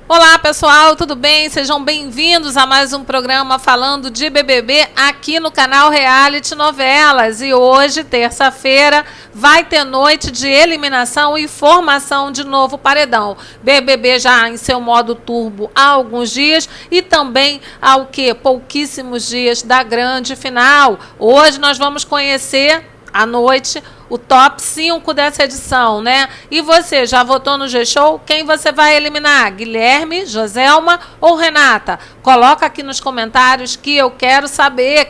Olá pessoal, tudo bem? Sejam bem-vindos a mais um programa falando de BBB aqui no canal Reality Novelas. E hoje, terça-feira, vai ter noite de eliminação e formação de novo paredão. BBB já em seu modo turbo há alguns dias e também há pouquíssimos dias da grande final. Hoje nós vamos conhecer à noite o top 5 dessa edição, né? E você, já votou no G-Show? Quem você vai eliminar? Guilherme, Joselma ou Renata? Coloca aqui nos comentários que eu quero saber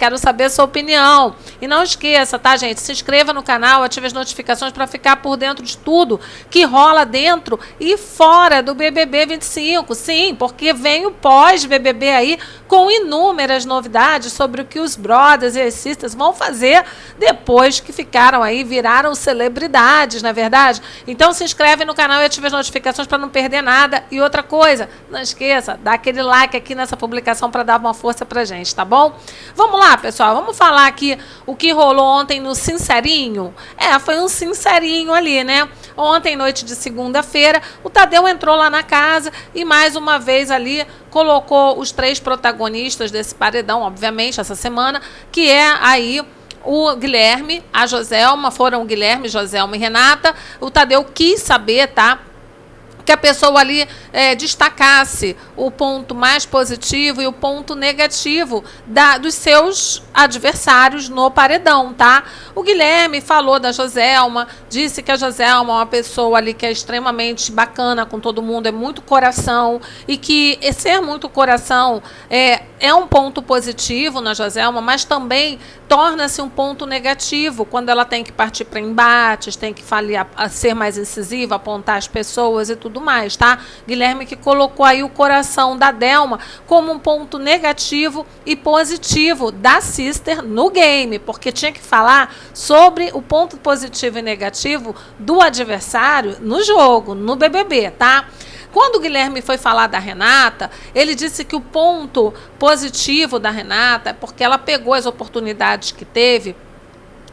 sua opinião. E não esqueça, tá, gente? Se inscreva no canal, ative as notificações para ficar por dentro de tudo que rola dentro e fora do BBB 25. Sim, porque vem o pós-BBB aí com inúmeras novidades sobre o que os brothers e as sisters vão fazer depois que ficaram aí, viraram celebridades, não é verdade? Então se inscreve no canal e ative as notificações para não perder nada. E outra coisa, não esqueça, dá aquele like aqui nessa publicação para dar uma força pra gente, tá bom? Vamos lá, pessoal, vamos falar aqui o que rolou ontem no Sincerinho. Foi um sincerinho ali, né? Ontem, noite de segunda-feira, o Tadeu entrou lá na casa e mais uma vez ali colocou os 3 protagonistas desse paredão, obviamente, essa semana, que é aí o Guilherme, a Joselma, foram o Guilherme, Joselma e Renata. O Tadeu quis saber, tá? Que a pessoa ali destacasse o ponto mais positivo e o ponto negativo dos seus adversários no paredão, tá? O Guilherme falou da Joselma, disse que a Joselma é uma pessoa ali que é extremamente bacana com todo mundo, é muito coração, e que ser muito coração é um ponto positivo na Joselma, mas também torna-se um ponto negativo quando ela tem que partir para embates, tem que ser mais incisiva, apontar as pessoas e tudo mais, tá? Guilherme que colocou aí o coração da Delma como um ponto negativo e positivo da sister no game, porque tinha que falar sobre o ponto positivo e negativo do adversário no jogo, no BBB, tá? Quando o Guilherme foi falar da Renata, ele disse que o ponto positivo da Renata é porque ela pegou as oportunidades que teve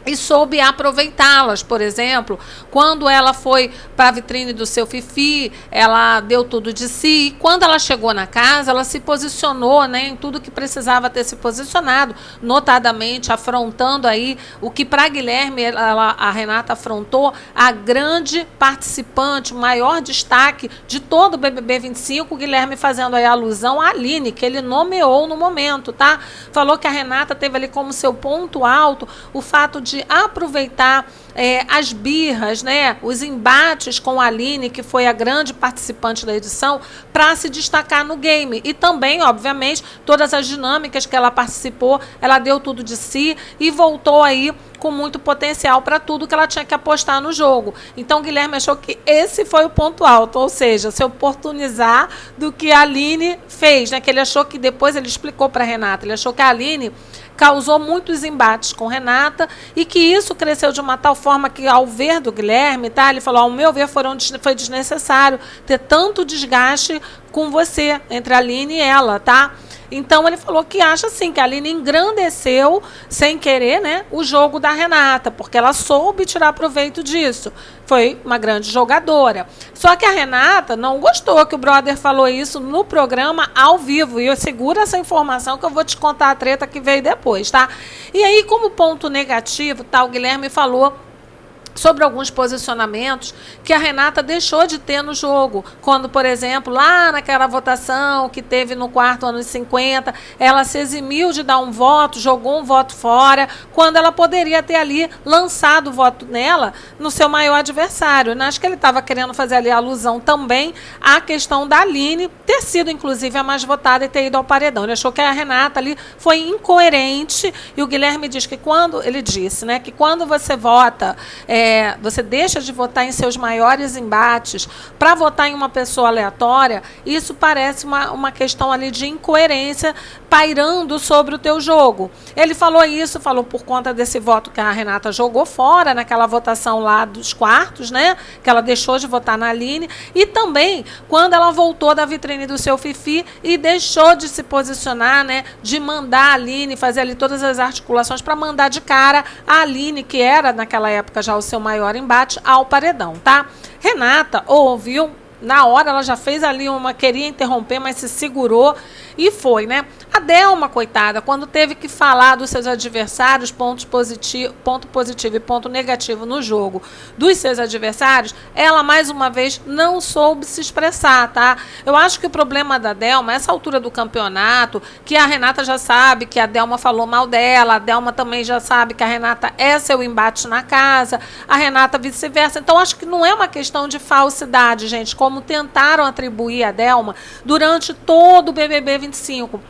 e soube aproveitá-las. Por exemplo, quando ela foi para a vitrine do seu Fifi, ela deu tudo de si. E quando ela chegou na casa, ela se posicionou, né, em tudo que precisava ter se posicionado, notadamente afrontando aí o que para Guilherme a Renata afrontou, a grande participante, o maior destaque de todo o BBB 25, o Guilherme fazendo aí alusão à Aline, que ele nomeou no momento, tá? Falou que a Renata teve ali como seu ponto alto o fato de aproveitar as birras, né, os embates com a Aline, que foi a grande participante da edição, para se destacar no game. E também, obviamente, todas as dinâmicas que ela participou, ela deu tudo de si e voltou aí com muito potencial para tudo que ela tinha que apostar no jogo. Então, o Guilherme achou que esse foi o ponto alto, ou seja, se oportunizar do que a Aline fez, né, que ele achou que depois ele explicou para a Renata, ele achou que a Aline causou muitos embates com Renata e que isso cresceu de uma tal forma que, ao ver do Guilherme, tá, ele falou, ao meu ver, foi desnecessário ter tanto desgaste com você, entre a Aline e ela, tá? Então, ele falou que acha, assim, que a Aline engrandeceu, sem querer, né, o jogo da Renata, porque ela soube tirar proveito disso. Foi uma grande jogadora. Só que a Renata não gostou que o brother falou isso no programa ao vivo. E eu seguro essa informação que eu vou te contar a treta que veio depois, tá? E aí, como ponto negativo, tá, o Guilherme falou sobre alguns posicionamentos que a Renata deixou de ter no jogo. Quando, por exemplo, lá naquela votação que teve no quarto anos 50, ela se eximiu de dar um voto, jogou um voto fora, quando ela poderia ter ali lançado o voto nela no seu maior adversário. Acho que ele estava querendo fazer ali alusão também à questão da Aline ter sido, inclusive, a mais votada e ter ido ao paredão. Ele achou que a Renata ali foi incoerente e o Guilherme diz que ele disse, né, que quando você vota, você deixa de votar em seus maiores embates para votar em uma pessoa aleatória, isso parece uma questão ali de incoerência pairando sobre o teu jogo. Ele falou isso, falou por conta desse voto que a Renata jogou fora naquela votação lá dos quartos, né, que ela deixou de votar na Aline, e também quando ela voltou da vitrine do seu Fifi e deixou de se posicionar, né, de mandar a Aline fazer ali todas as articulações para mandar de cara a Aline, que era naquela época já o seu maior embate, ao paredão, tá? Renata ouviu na hora ela já fez ali queria interromper, mas se segurou e foi, né? A Delma, coitada, quando teve que falar dos seus adversários, ponto positivo e ponto negativo no jogo dos seus adversários, ela mais uma vez não soube se expressar, tá? Eu acho que o problema da Delma, essa altura do campeonato, que a Renata já sabe que a Delma falou mal dela, a Delma também já sabe que a Renata é seu embate na casa, a Renata vice-versa. Então, acho que não é uma questão de falsidade, gente, como tentaram atribuir a Delma durante todo o BBB 25.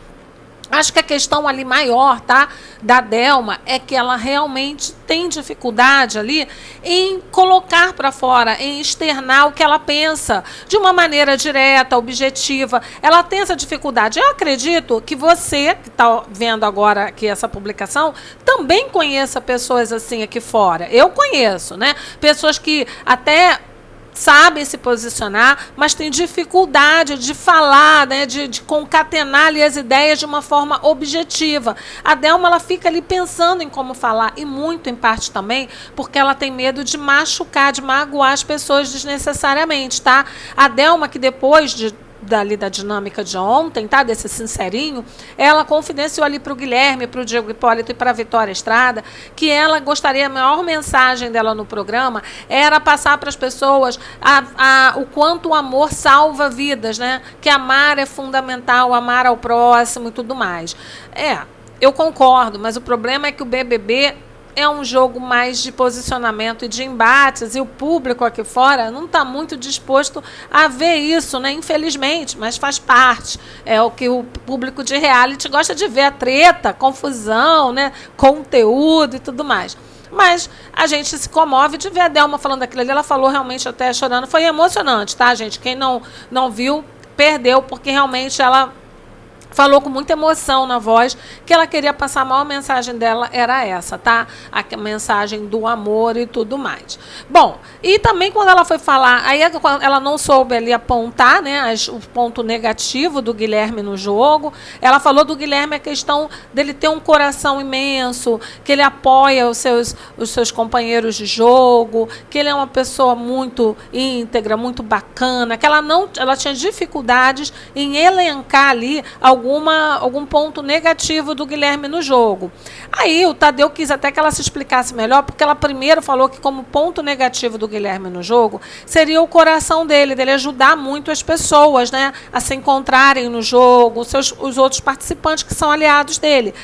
Acho que a questão ali maior, tá, da Delma é que ela realmente tem dificuldade ali em colocar para fora, em externar o que ela pensa de uma maneira direta, objetiva. Ela tem essa dificuldade. Eu acredito que você, que está vendo agora aqui essa publicação, também conheça pessoas assim aqui fora. Eu conheço, né? Pessoas que até sabem se posicionar, mas têm dificuldade de falar, né, de concatenar ali as ideias de uma forma objetiva. A Delma, ela fica ali pensando em como falar, e muito em parte também porque ela tem medo de machucar, de magoar as pessoas desnecessariamente, tá? A Delma, que depois da dinâmica de ontem, tá? Desse sincerinho, ela confidenciou ali para o Guilherme, para o Diego Hipólito e para a Vitória Estrada, que ela gostaria, a maior mensagem dela no programa era passar para as pessoas o quanto o amor salva vidas, né? Que amar é fundamental, amar ao próximo e tudo mais. Eu concordo, mas o problema é que o BBB é um jogo mais de posicionamento e de embates, e o público aqui fora não está muito disposto a ver isso, né? Infelizmente, mas faz parte. É o que o público de reality gosta de ver, a treta, confusão, né? Conteúdo e tudo mais. Mas a gente se comove de ver a Delma falando aquilo ali. Ela falou realmente até chorando. Foi emocionante, tá, gente? Quem não viu, perdeu, porque realmente ela falou com muita emoção na voz que ela queria passar. A maior mensagem dela era essa, tá? A mensagem do amor e tudo mais. Bom, e também quando ela foi falar, aí ela não soube ali apontar, né, o ponto negativo do Guilherme no jogo. Ela falou do Guilherme a questão dele ter um coração imenso, que ele apoia os seus companheiros de jogo, que ele é uma pessoa muito íntegra, muito bacana, que ela tinha dificuldades em elencar ali algum ponto negativo do Guilherme no jogo. Aí o Tadeu quis até que ela se explicasse melhor, porque ela primeiro falou que como ponto negativo do Guilherme no jogo seria o coração dele ajudar muito as pessoas, né, a se encontrarem no jogo, os outros participantes que são aliados dele.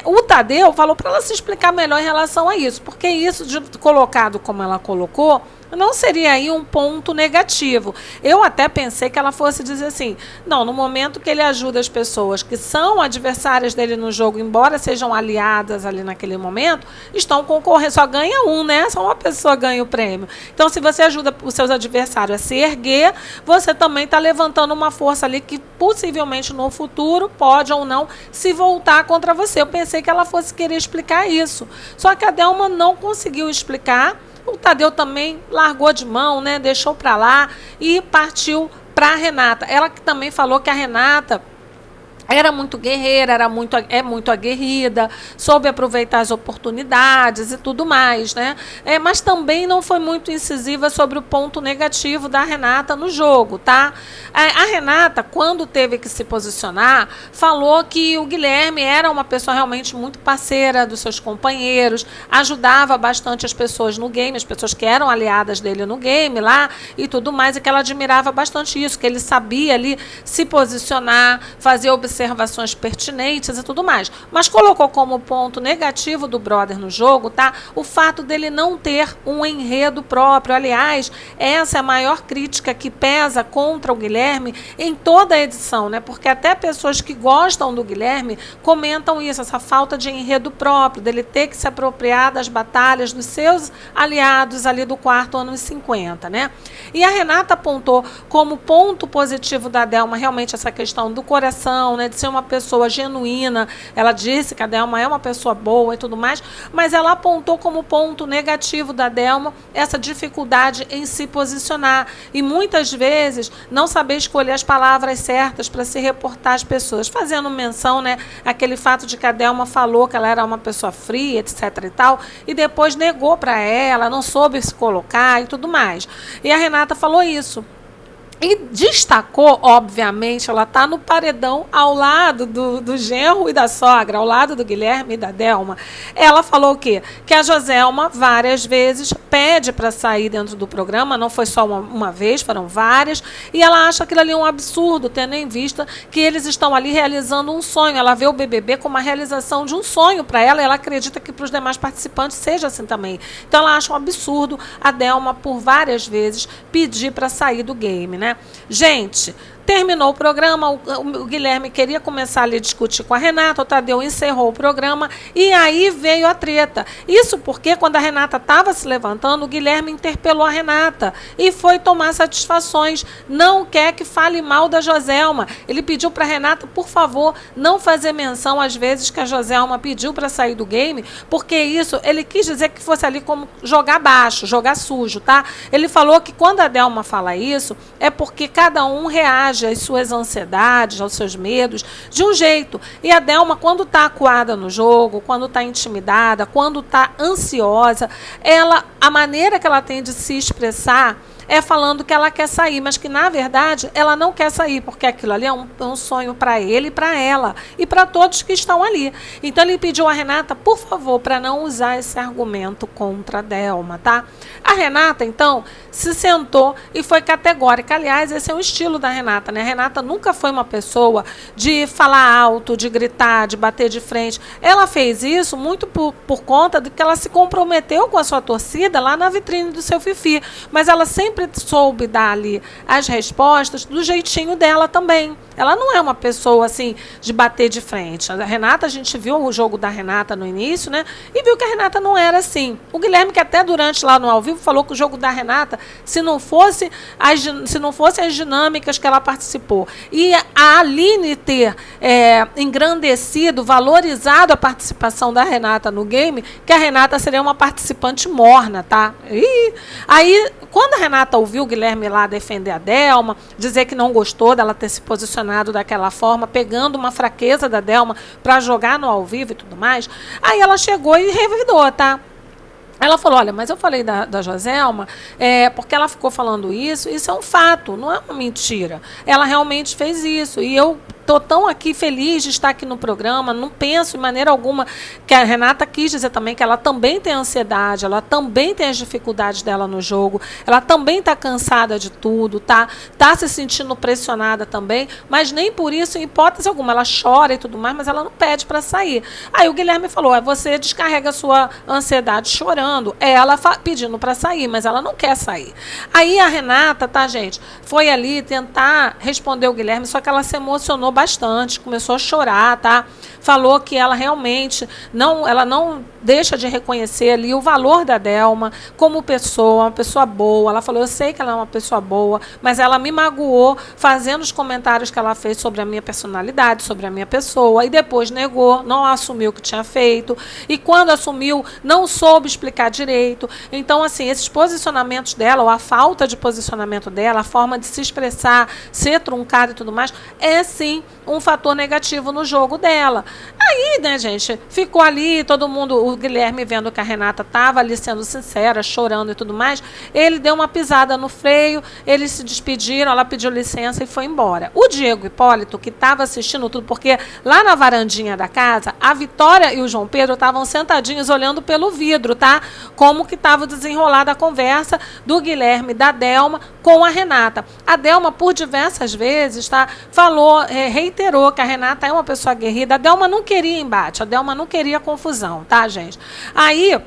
O Tadeu falou para ela se explicar melhor em relação a isso, porque isso, colocado como ela colocou, não seria aí um ponto negativo. Eu até pensei que ela fosse dizer assim, não, no momento que ele ajuda as pessoas que são adversárias dele no jogo, embora sejam aliadas ali naquele momento, estão concorrendo, só ganha um, né? Só uma pessoa ganha o prêmio. Então, se você ajuda os seus adversários a se erguer, você também está levantando uma força ali que possivelmente no futuro pode ou não se voltar contra você. Eu pensei que ela fosse querer explicar isso. Só que a Delma não conseguiu explicar. O Tadeu também largou de mão, né? Deixou para lá e partiu para a Renata. Ela que também falou que a Renata era muito guerreira, é muito aguerrida, soube aproveitar as oportunidades e tudo mais, né? Mas também não foi muito incisiva sobre o ponto negativo da Renata no jogo, tá? A Renata, quando teve que se posicionar, falou que o Guilherme era uma pessoa realmente muito parceira dos seus companheiros, ajudava bastante as pessoas no game, as pessoas que eram aliadas dele no game lá e tudo mais, e que ela admirava bastante isso, que ele sabia ali se posicionar, fazer observações pertinentes e tudo mais. Mas colocou como ponto negativo do brother no jogo, tá? O fato dele não ter um enredo próprio. Aliás, essa é a maior crítica que pesa contra o Guilherme em toda a edição, né? Porque até pessoas que gostam do Guilherme comentam isso, essa falta de enredo próprio, dele ter que se apropriar das batalhas dos seus aliados ali do quarto ano 50, né? E a Renata apontou como ponto positivo da Delma realmente essa questão do coração, né, de ser uma pessoa genuína. Ela disse que a Delma é uma pessoa boa e tudo mais, mas ela apontou como ponto negativo da Delma essa dificuldade em se posicionar e muitas vezes não saber escolher as palavras certas para se reportar às pessoas, fazendo menção, né, aquele fato de que a Delma falou que ela era uma pessoa fria, etc e tal, e depois negou para ela, não soube se colocar e tudo mais. E a Renata falou isso. E destacou, obviamente, ela está no paredão ao lado do genro e da sogra, ao lado do Guilherme e da Delma. Ela falou o quê? Que a Joselma, várias vezes, pede para sair dentro do programa, não foi só uma vez, foram várias, e ela acha aquilo ali um absurdo, tendo em vista que eles estão ali realizando um sonho. Ela vê o BBB como uma realização de um sonho para ela, e ela acredita que para os demais participantes seja assim também. Então ela acha um absurdo a Delma, por várias vezes, pedir para sair do game, né? Gente, terminou o programa, o Guilherme queria começar ali a discutir com a Renata, o Tadeu encerrou o programa e aí veio a treta. Isso porque quando a Renata estava se levantando, o Guilherme interpelou a Renata e foi tomar satisfações. Não quer que fale mal da Joselma. Ele pediu para a Renata, por favor, não fazer menção às vezes que a Joselma pediu para sair do game, porque isso, ele quis dizer que fosse ali como jogar baixo, jogar sujo, tá? Ele falou que quando a Delma fala isso, é porque cada um reage às suas ansiedades, aos seus medos, de um jeito. E a Delma, quando está acuada no jogo, quando está intimidada, quando está ansiosa, a maneira que ela tem de se expressar é falando que ela quer sair, mas que, na verdade, ela não quer sair, porque aquilo ali é um sonho para ele e para ela, e para todos que estão ali. Então, ele pediu a Renata, por favor, para não usar esse argumento contra a Delma, tá? A Renata, então, se sentou e foi categórica. Aliás, esse é o estilo da Renata, né? A Renata nunca foi uma pessoa de falar alto, de gritar, de bater de frente. Ela fez isso muito por conta de que ela se comprometeu com a sua torcida lá na vitrine do seu Fifi, mas ela sempre soube dar ali as respostas do jeitinho dela também. Ela não é uma pessoa assim de bater de frente. A Renata, a gente viu o jogo da Renata no início, né? E viu que a Renata não era assim. O Guilherme, que até durante lá no ao vivo, falou que o jogo da Renata, se não fosse as dinâmicas que ela participou e a Aline ter engrandecido, valorizado a participação da Renata no game, que a Renata seria uma participante morna, tá? E aí, quando a Renata ouviu o Guilherme lá defender a Delma, dizer que não gostou dela ter se posicionado daquela forma, pegando uma fraqueza da Delma para jogar no ao vivo e tudo mais, aí ela chegou e revidou, tá? Ela falou, olha, mas eu falei da Joselma, porque ela ficou falando isso é um fato, não é uma mentira. Ela realmente fez isso, e eu estou tão aqui feliz de estar aqui no programa, não penso de maneira alguma, que a Renata quis dizer também que ela também tem ansiedade, ela também tem as dificuldades dela no jogo, ela também está cansada de tudo, tá se sentindo pressionada também, mas nem por isso, em hipótese alguma, ela chora e tudo mais, mas ela não pede para sair. Aí o Guilherme falou, você descarrega a sua ansiedade chorando, ela pedindo para sair, mas ela não quer sair. Aí a Renata, tá, gente, foi ali tentar responder o Guilherme, só que ela se emocionou bastante, começou a chorar, tá? Falou que ela realmente ela não deixa de reconhecer ali o valor da Delma como pessoa, uma pessoa boa. Ela falou, eu sei que ela é uma pessoa boa, mas ela me magoou fazendo os comentários que ela fez sobre a minha personalidade, sobre a minha pessoa, e depois negou, não assumiu o que tinha feito, e quando assumiu, não soube explicar direito. Então, assim, esses posicionamentos dela, ou a falta de posicionamento dela, a forma de se expressar, ser truncada e tudo mais, é sim um fator negativo no jogo dela. Aí, né, gente, ficou ali, todo mundo, o Guilherme vendo que a Renata estava ali sendo sincera, chorando e tudo mais, ele deu uma pisada no freio, eles se despediram, ela pediu licença e foi embora. O Diego Hipólito, que estava assistindo tudo, porque lá na varandinha da casa, a Vitória e o João Pedro estavam sentadinhos olhando pelo vidro, tá? Como que estava desenrolada a conversa do Guilherme e da Delma com a Renata. A Delma, por diversas vezes, tá, falou, reiterou que a Renata é uma pessoa aguerrida. A Delma não queria embate, a Delma não queria confusão, tá, gente? Aí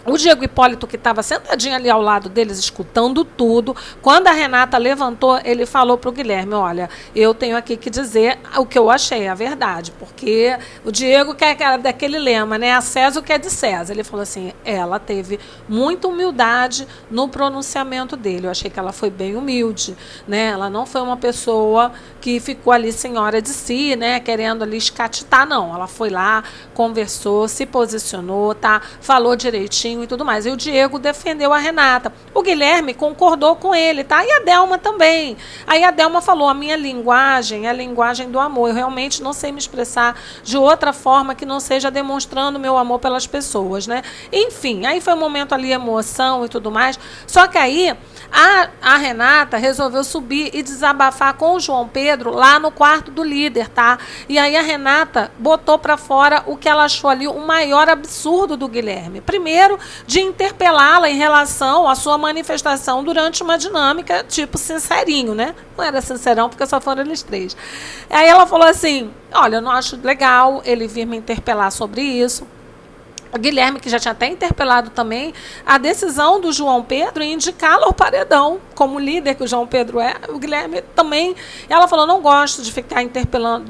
o Diego Hipólito, que estava sentadinho ali ao lado deles, escutando tudo, quando a Renata levantou, ele falou para o Guilherme, olha, eu tenho aqui que dizer o que eu achei, a verdade, porque o Diego quer daquele lema, né, a César o que é de César. Ele falou assim, ela teve muita humildade no pronunciamento dele, eu achei que ela foi bem humilde, né, ela não foi uma pessoa que ficou ali senhora de si, né, querendo ali escatitar, não, ela foi lá, conversou, se posicionou, tá, falou direitinho, bonitinho e tudo mais. E o Diego defendeu a Renata. O Guilherme concordou com ele, tá? E a Delma também. Aí a Delma falou, a minha linguagem é a linguagem do amor. Eu realmente não sei me expressar de outra forma que não seja demonstrando meu amor pelas pessoas, né? Enfim, aí foi um momento ali, emoção e tudo mais. Só que aí a Renata resolveu subir e desabafar com o João Pedro lá no quarto do líder, tá? E aí a Renata botou para fora o que ela achou ali o maior absurdo do Guilherme. Primeiro, de interpelá-la em relação à sua manifestação durante uma dinâmica tipo sincerinho, né? Não era sincerão porque só foram eles três. Aí ela falou assim, olha, eu não acho legal ele vir me interpelar sobre isso. O Guilherme, que já tinha até interpelado também, a decisão do João Pedro em indicá-lo ao paredão, como líder que o João Pedro é, o Guilherme também, ela falou, não gosto de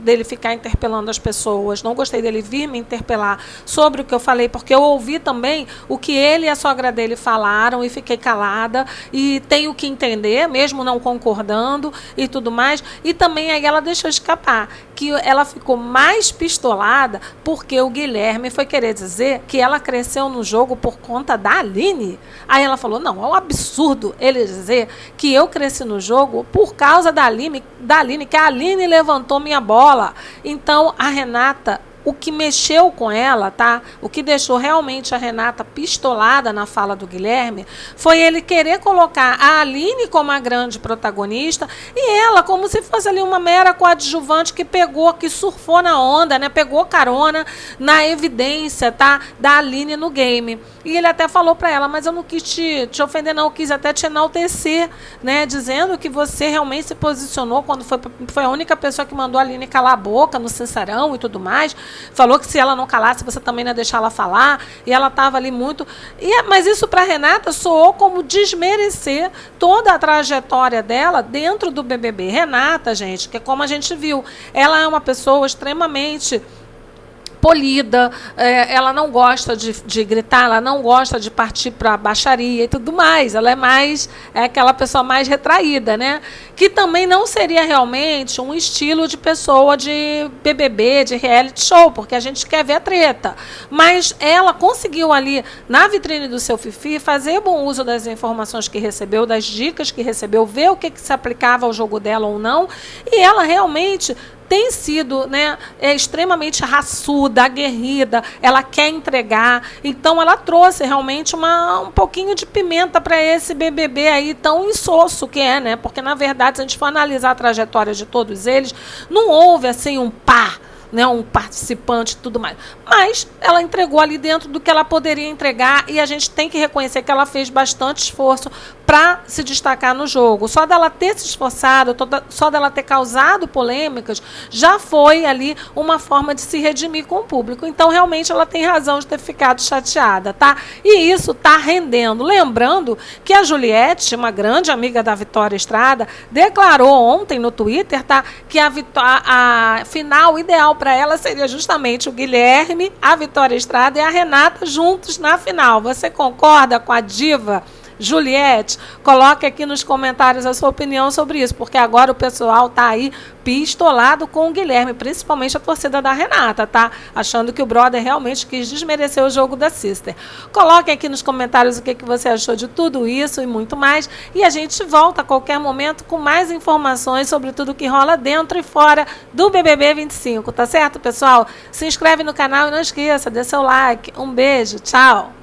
dele ficar interpelando as pessoas, não gostei dele vir me interpelar sobre o que eu falei, porque eu ouvi também o que ele e a sogra dele falaram e fiquei calada, e tenho que entender, mesmo não concordando e tudo mais, e também aí ela deixou escapar, que ela ficou mais pistolada porque o Guilherme foi querer dizer que ela cresceu no jogo por conta da Aline. Aí ela falou, não, é um absurdo ele dizer que eu cresci no jogo por causa da Aline, que a Aline levantou minha bola. Então, a Renata, o que mexeu com ela, tá? O que deixou realmente a Renata pistolada na fala do Guilherme foi ele querer colocar a Aline como a grande protagonista e ela como se fosse ali uma mera coadjuvante que surfou na onda, né? Pegou carona na evidência, tá? Da Aline no game. E ele até falou para ela, mas eu não quis te ofender, não, eu quis até te enaltecer, né? Dizendo que você realmente se posicionou quando foi a única pessoa que mandou a Aline calar a boca no Sincerão e tudo mais. Falou que se ela não calasse, você também não ia deixar ela falar. E ela estava ali muito... mas isso para a Renata soou como desmerecer toda a trajetória dela dentro do BBB. Renata, gente, que como a gente viu, ela é uma pessoa extremamente polida, ela não gosta de gritar, ela não gosta de partir para a baixaria e tudo mais, ela é aquela pessoa mais retraída, né? Que também não seria realmente um estilo de pessoa de BBB, de reality show, porque a gente quer ver a treta. Mas ela conseguiu ali, na vitrine do seu Fifi, fazer bom uso das informações que recebeu, das dicas que recebeu, ver o que se aplicava ao jogo dela ou não, e ela realmente tem sido, né, extremamente raçuda, aguerrida, ela quer entregar, então ela trouxe realmente um pouquinho de pimenta para esse BBB aí tão insosso que é, né, porque na verdade se a gente for analisar a trajetória de todos eles, não houve assim um par, né, um participante e tudo mais. Mas ela entregou ali dentro do que ela poderia entregar e a gente tem que reconhecer que ela fez bastante esforço para se destacar no jogo. Só dela ter se esforçado, só dela ter causado polêmicas, já foi ali uma forma de se redimir com o público. Então, realmente, ela tem razão de ter ficado chateada, tá? E isso tá rendendo. Lembrando que a Juliette, uma grande amiga da Vitória Estrada, declarou ontem no Twitter, tá, que a final ideal para ela seria justamente o Guilherme, a Vitória Estrada e a Renata juntos na final. Você concorda com a diva Juliette? Coloque aqui nos comentários a sua opinião sobre isso, porque agora o pessoal está aí pistolado com o Guilherme, principalmente a torcida da Renata, tá? Achando que o brother realmente quis desmerecer o jogo da Sister. Coloquem aqui nos comentários o que você achou de tudo isso e muito mais, e a gente volta a qualquer momento com mais informações sobre tudo que rola dentro e fora do BBB 25, tá certo, pessoal? Se inscreve no canal e não esqueça, dê seu like. Um beijo, tchau!